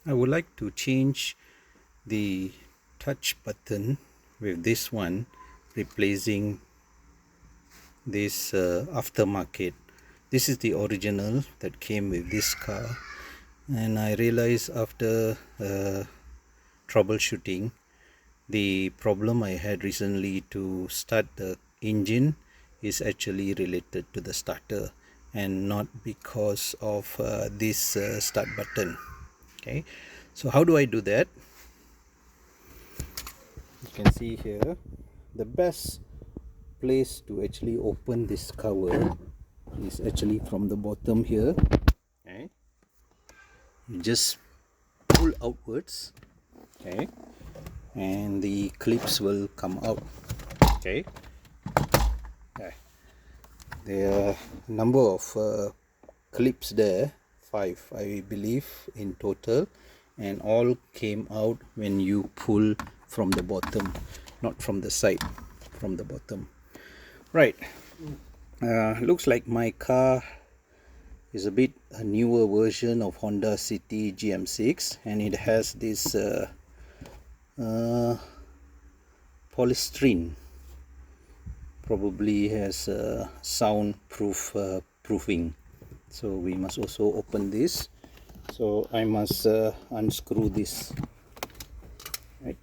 I would like to change the touch button with this one, replacing this aftermarket. This is the original that came with this car, and I realized after troubleshooting, the problem I had recently to start the engine is actually related to the starter and not because of this start button. Okay, so how do I do that? You can see here, the best place to actually open this cover is actually from the bottom here. Okay, you just pull outwards, okay, and the clips will come out. Okay, there are a number of clips there, 5 I believe in total, and all came out when you pull from the bottom, not from the side, from the bottom. Right, looks like my car is a bit a newer version of Honda City GM6, and it has this polystyrene, probably has soundproof proofing. So we must also open this. So I must unscrew this, right?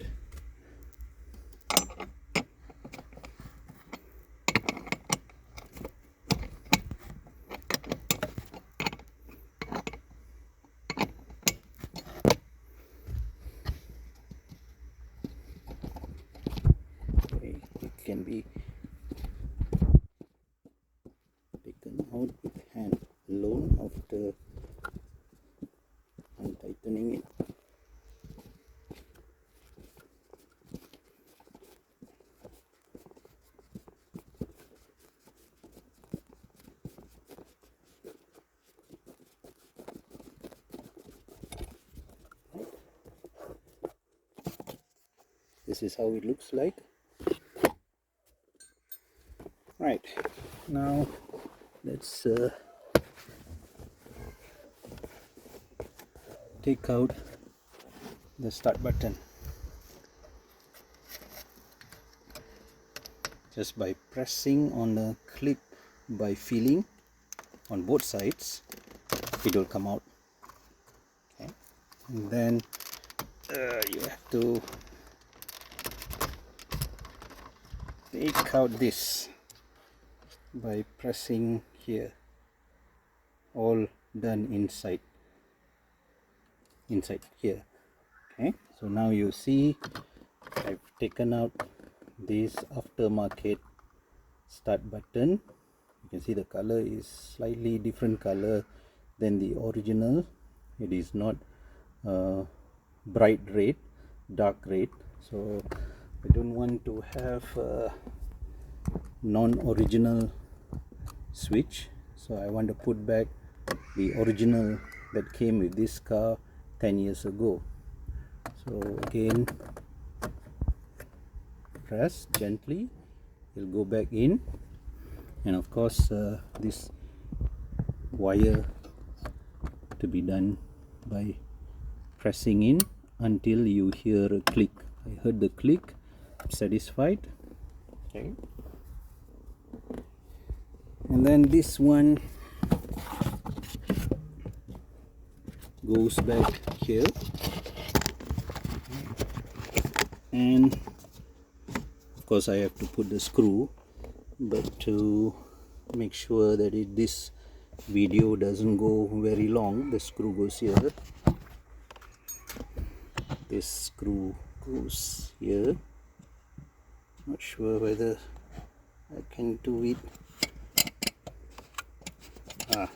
Okay, it can be taken out with hand alone after untightening it. This is how it looks like. Right, now let's take out the start button. Just by pressing on the clip, by feeling on both sides, it will come out. Okay, and then you have to take out this by pressing here. All done inside here. Okay, so now you see I've taken out this aftermarket start button. You can see the color is slightly different color than the original. It is not bright red, dark red. So I don't want to have a non-original switch, so I want to put back the original that came with this car 10 years ago. So again, press gently, it'll go back in, and of course this wire to be done by pressing in until you hear a click. I heard the click, I'm satisfied. Okay, and then this one goes back here, and of course I have to put the screw, but to make sure that this video doesn't go very long, the screw goes here, this screw goes here. Not sure whether I can do it. Yeah,